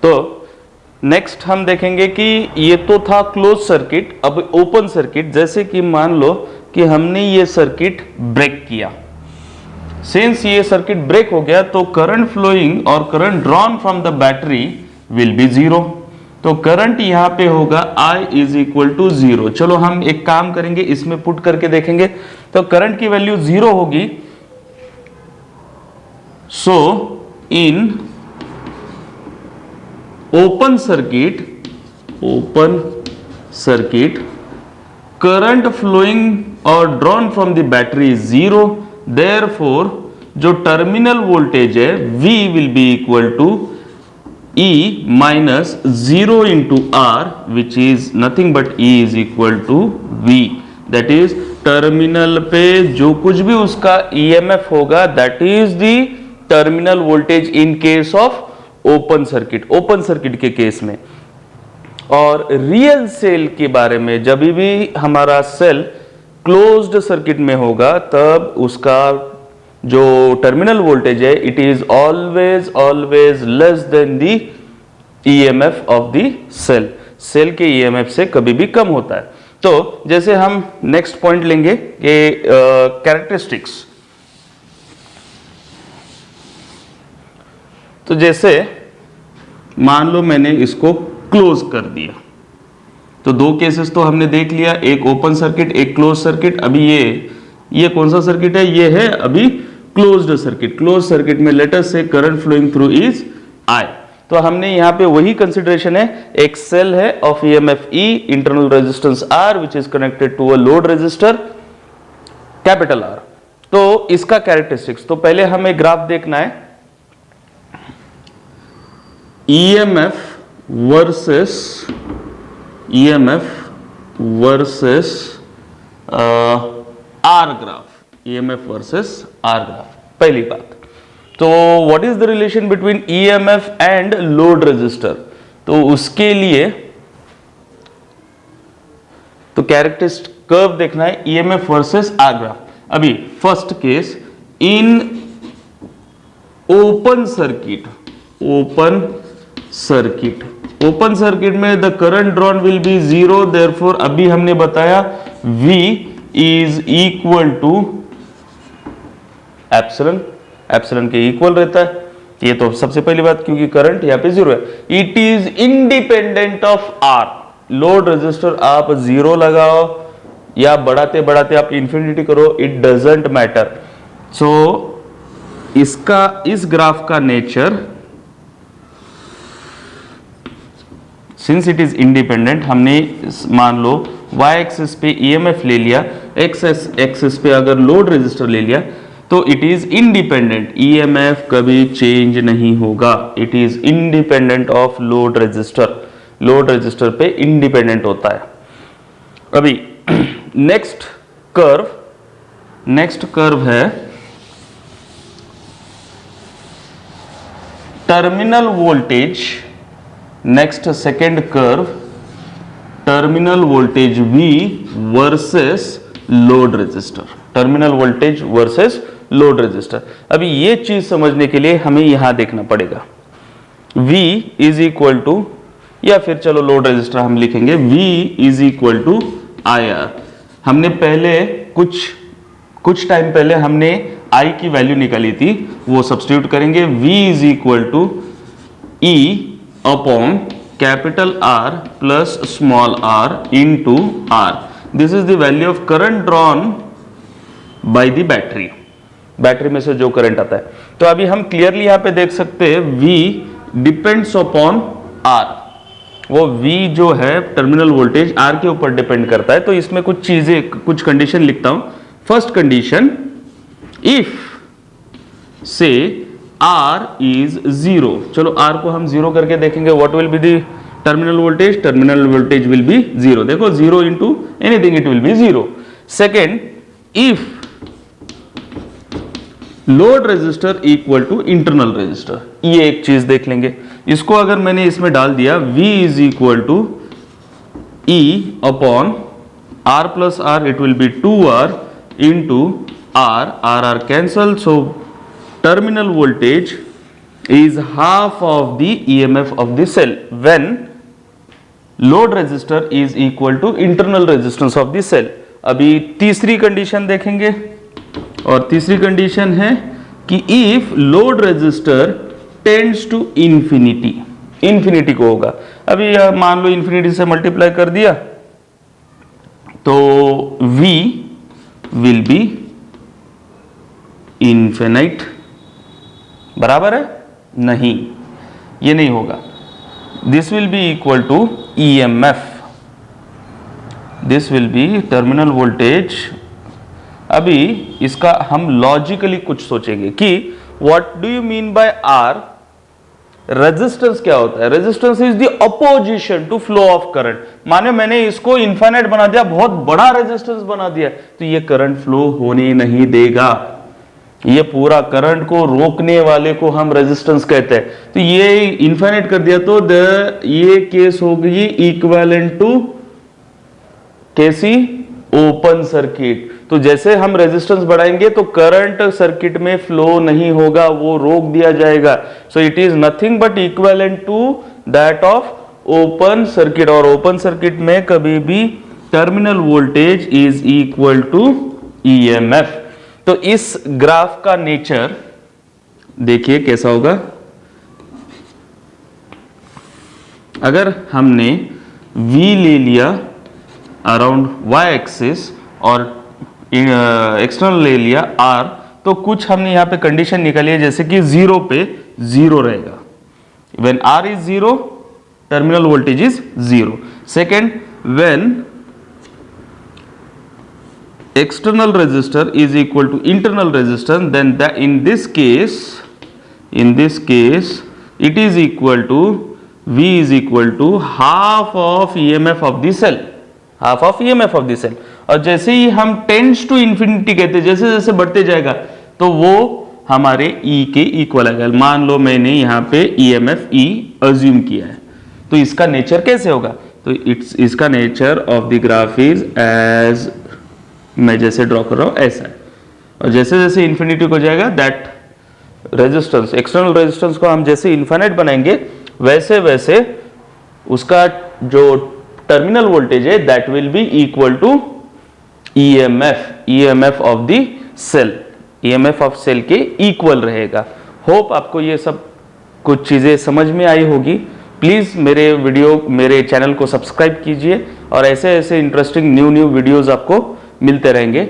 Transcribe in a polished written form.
तो नेक्स्ट हम देखेंगे कि ये तो था क्लोज सर्किट, अब ओपन सर्किट। जैसे कि मान लो कि हमने ये सर्किट ब्रेक किया, सिंस ये सर्किट ब्रेक हो गया तो करंट फ्लोइंग और current drawn from the battery will be zero. तो करंट यहां पे होगा I is equal to zero. चलो हम एक काम करेंगे, इसमें पुट करके देखेंगे। तो करंट की वैल्यू जीरो होगी। So in open circuit current flowing और drawn from the battery is zero. Therefore जो टर्मिनल वोल्टेज है V will be equal to E minus zero into R, which is nothing but E is equal to V। That is terminal पे जो कुछ भी उसका EMF होगा that is the terminal voltage in case of open circuit के केस में। और रियल सेल के बारे में, जब भी हमारा सेल क्लोज्ड सर्किट में होगा तब उसका जो टर्मिनल वोल्टेज है it is always less than the EMF of the cell के ईएमएफ से कभी भी कम होता है। तो जैसे हम नेक्स्ट पॉइंट लेंगे कि कैरेक्टरिस्टिक्स। तो जैसे मान लो मैंने इसको क्लोज कर दिया, तो दो केसेस तो हमने देख लिया, एक ओपन सर्किट एक क्लोज सर्किट। अभी ये कौन सा सर्किट है? ये है अभी क्लोज्ड सर्किट। क्लोज सर्किट में लेट अस से current flowing through is I। तो हमने यहां पे वही कंसिडरेशन है, एक सेल है of EMF E, internal resistance R which is connected to a load resistor capital R। तो इसका कैरेक्टरिस्टिक्स, तो पहले हमें ग्राफ देखना है EMF versus R graph, EMF versus R graph. पहली बात तो what is the relation between EMF and load resistor? तो उसके लिए तो कैरेक्टरिस्टिक कर्व देखना है EMF वर्सेस R ग्राफ। अभी first case in open circuit में the current drawn will be zero. Therefore अभी हमने बताया V is equal to epsilon के इक्वल रहता है। ये तो सबसे पहली बात, क्योंकि करंट यहां पे जीरो है। It is independent of R। Load resistor आप जीरो लगाओ या बढ़ाते बढ़ाते आप इंफिनिटी करो, इट डजंट मैटर। सो इस ग्राफ का nature, since it is independent, हमने मान लो y एक्सिस पे EMF ले लिया, x एक्सिस पे अगर लोड रेजिस्टर ले लिया, तो इट इज इंडिपेंडेंट। EMF कभी चेंज नहीं होगा, it is independent of load resistor. Load resistor पे इंडिपेंडेंट होता है। अभी नेक्स्ट कर्व है terminal voltage. Next second curve terminal voltage V versus load resistor. Terminal voltage versus load resistor. अभी ये चीज समझने के लिए हमें यहां देखना पड़ेगा V इज इक्वल टू, या फिर चलो लोड रेजिस्टर हम लिखेंगे V is equal to IR। हमने पहले कुछ टाइम पहले हमने I की वैल्यू निकाली थी, वो सब्स्टिट्यूट करेंगे। V is equal to E upon capital R plus small r into R। This is the value of current drawn by the battery में से जो करंट आता है। तो अभी हम क्लियरली यहां पे देख सकते हैं V डिपेंड्स अपॉन R। वो V जो है टर्मिनल वोल्टेज R के ऊपर डिपेंड करता है। तो इसमें कुछ कंडीशन लिखता हूं। First condition, if say R is zero. चलो R को हम जीरो करके देखेंगे, what will be the terminal voltage? Terminal voltage will be zero. देखो zero into anything it will be zero. Second, if load resistor equal to internal resistor, ये एक चीज देख लेंगे। इसको अगर मैंने इसमें डाल दिया V is equal to E upon R plus R, it will be 2R into R, R cancel. So terminal voltage is half of the EMF of the cell when load resistor is equal to internal resistance of the cell. अभी तीसरी condition देखेंगे और तीसरी condition है कि if load resistor tends to infinity, infinity को होगा. अभी मान लो इंफिनिटी से मल्टीप्लाई कर दिया तो V will be infinite. बराबर है? नहीं, ये नहीं होगा. This will be equal to EMF. This will be terminal voltage. अभी इसका हम लॉजिकली कुछ सोचेंगे कि what do you mean by R? Resistance क्या होता है? Resistance is the opposition to flow of current. माने मैंने इसको इनफाइनाइट बना दिया, बहुत बड़ा रेजिस्टेंस बना दिया, तो ये करंट फ्लो होने नहीं देगा. ये पूरा करंट को रोकने वाले को हम रेजिस्टेंस कहते हैं. तो ये इनफाइनाइट कर दिया तो ये केस होगी इक्विवेलेंट टू कैसी? Open circuit. तो जैसे हम रेजिस्टेंस बढ़ाएंगे तो करंट सर्किट में फ्लो नहीं होगा, वो रोक दिया जाएगा. So it is nothing but equivalent to that of open circuit. और ओपन सर्किट में कभी भी terminal voltage is equal to EMF. तो इस ग्राफ का नेचर देखिए कैसा होगा. अगर हमने V ले लिया अराउंड y एक्सिस और एक्सटर्नल ले लिया R, तो कुछ हमने यहां पे कंडीशन निकाली है जैसे कि 0 पे 0 रहेगा. When R is 0 terminal voltage is 0. Second, when external resistor is equal to internal resistance, then that in this case it is equal to V is equal to half of EMF of the cell, half of EMF of the cell. और जैसे ही हम tends to infinity कहते हैं, जैसे जैसे बढ़ते जाएगा तो वो हमारे E के इक्वल आएगा. मान लो मैंने यहाँ पे EMF E अज्यूम किया है, तो इसका नेचर कैसे होगा? तो इसका nature of the graph is as मैं जैसे ड्रॉ कर रहा हूं ऐसा है. और जैसे जैसे इन्फिनिटी को जाएगा दैट रेजिस्टेंस, एक्सटर्नल रेजिस्टेंस को हम जैसे इन्फिनिट बनाएंगे वैसे वैसे उसका जो टर्मिनल वोल्टेज है that will be equal to EMF of the cell. EMF of cell के इक्वल रहेगा. होप आपको ये सब कुछ चीजें समझ में आई होगी. प्लीज मेरे चैनल को सब्सक्राइब कीजिए और ऐसे ऐसे इंटरेस्टिंग न्यू वीडियोस आपको मिलते रहेंगे.